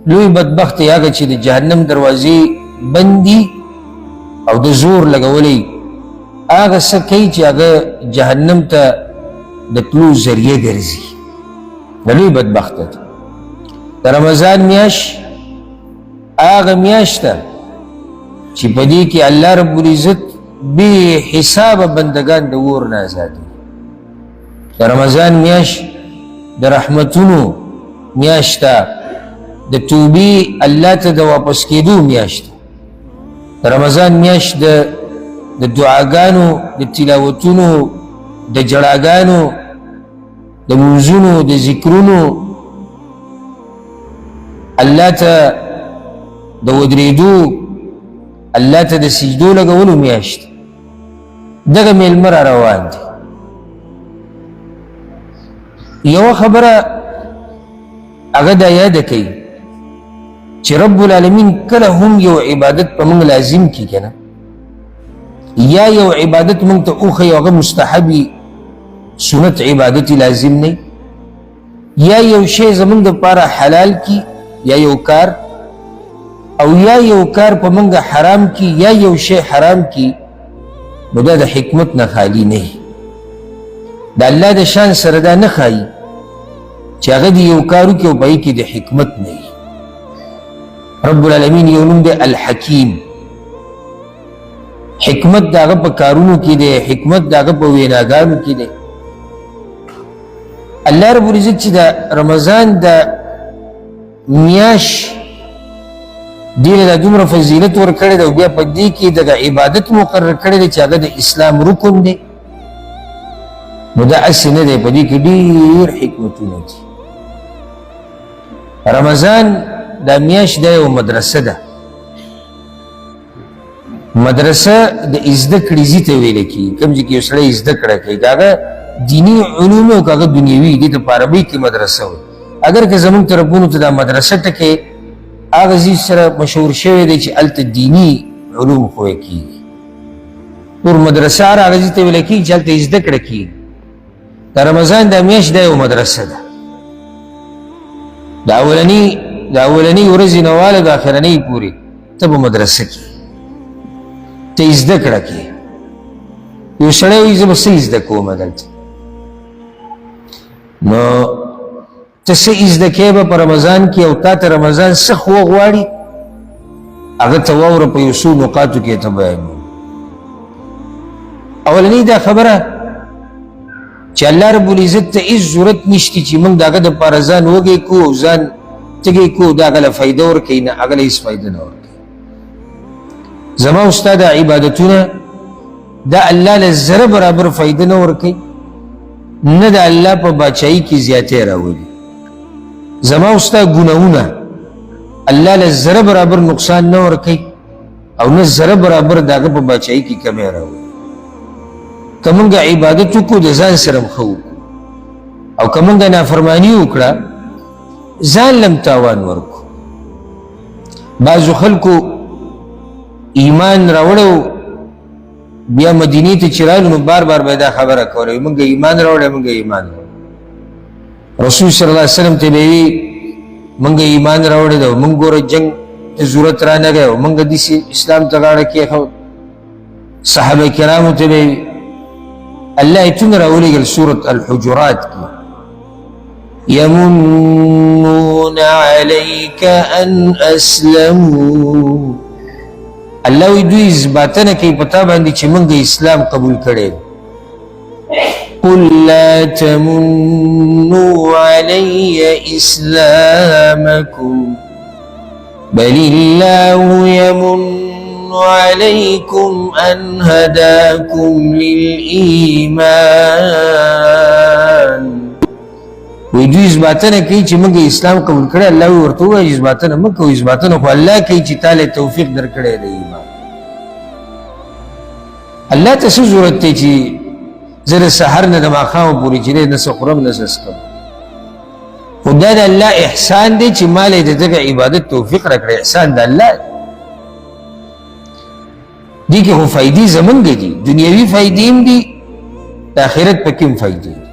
لوی بدبخت هغه چې د جهنم دروازې بندي او د زور لګولې هغه څه کوي چې هغه جهنم ته د تلو ذریعه ګرځي. لوی بدبخت ده. د رمضان میاشت هغه میاشت ده چې په دې کې الله رب العزت بې حسابه بندگان د اور نه ازادوي. د رمضان میاشت د رحمتونو میاشت ده، د توبې الله ته د واپس کېدو میاشت ده. د رمضان میاشت د دعاګانو، د تلاوتونو، د جړاګانو، د منځونو، د ذکرونو، الله ته د ودرېدو، الله ته د سجدو لګولو میاشت. دغه میلمه را روان دي. یوه خبره هغه دا یاده کوي چې رب العالمین کله هم یو عبادت په موږ لازم کي کنه، یا یو عبادت موږ ته اوښیي هغه مستحبي سنت عبادت لازم نه، یا یو شی زموږ دپاره حلال کی، یا یو کار، او یا یو کار په موږ حرام کی، یا یو شی حرام کی، نو دا د حکمت نه خالی نه. د الله د شان سره دا نه ښایي چې هغه د یو کار وکړي او په هغې کې د حکمت نه وي. رب العالمین یو نوم دی الحکیم. حکمت د هغه په کارونو کې دی، حکمت د هغه په ویناګانو کې دی. الله رب العزت چې د رمضان د میاشت دې له دومره فضیلت ورکړی دی او بیا په دې کې دغه عبادت مقرر کړی دی چې هغه د اسلام رکن دی، نو دا هسې نه دی، په دې کې ډېر حکمتونه دي. رمضان دا میاشت دا یو مدرسه ده. مدرسه د زده کړې ځای ته ویلی کېږي، کوم ځای کې یو سړی زده کړه کوي، که هغه دیني علوم او که هغه دنیوي، دې ته په عربۍ کې مدرسه وایي. اگر که زموږ طرفونو ته دا مدرسه ټکی هغه ځای سره مشهور شوی دی چې هلته دیني علوم ښویه کېږي. نور مدرسه هر هغه ځای ته ویلی کېږي چې هلته زده کړه کېږي. د رمضان دا میاشت دا یو مدرسه ده. د اولنۍ ورځې نه واله د اخرنۍ پورې ته به مدرسه کې ته زده کړه کې. یو سړی وایي زه به څه زده کوم دلته، نو ته څه زده کوې به په رمضان کې، او تا ته رمضان څه خو غواړي هغه ته واوره، په یو څو نقاطو کې ته بیانوم. اولنۍ دا خبره چې الله رب العزت ته هېڅ ضرورت نشته چې موږ د هغه دپاره ځان وږی کړو او ځان تږی کړو، د هغه له فایده ورکوي، نه هغه له هېڅ فایده نه ورکوي. زما او ستا دا عبادتونه دا الله له ذره برابر فایده نه ورکوي، نه د الله په باچایي کې زیاتی راولي. زما او ستا ګناهونه الله له ذره برابر نقصان نه ورکوي او نه ذره برابر د هغه په باچایي کې کمی راولي. که مونږ عبادت وکړو د ځان سره هم ښه وکړو، او که مونږ نافرماني وکړه ځان لم تاوان ورکړو. بعضو خلکو ایمان راوړی بیا مدینې ته چې رالو نو بار بار به دا خبره کوله، مونږ ایمان راوړی، مونږ ایمان راوړی. رسول صلی الله علیه وسلم ته به وي مونږ ایمان راوړی دی، مونږ ګوره جنګ ته ضرورت رانغی او مونږ داسې اسلام ته غاړه کېښود. صحابه کرامو ته به وي. الله ایتونه راولېږل سورة الحجرات کې یمنون علیک ان اسلموا. الله وی دوی اثباتنه کوي په تا باندې چې موږ اسلام قبول کړی. قل لا تمنوا علی اسلامکم بل الله یمن عليكم أن هداكم للإيمان. ويجو إثباتنا كي چې موږ اسلام قبول کړی، الله ورته وایي اثباتنا مه کوئ، اثباتنا خو الله کوي چې تا له توفیق درکړی د ایمان. الله ته څه ضرورت دی چې زه د سحر نه د ماښامه پورې چې دی نه څه خورم نه څه څښم. خو دا د الله احسان دی چې ما له د دغه عبادت توفیق راکړی، احسان د الله دی. دي کې خو فائدې زمونږ دي، دنیوي فائدې هم دي، د آخرت پکې هم فائدې دي.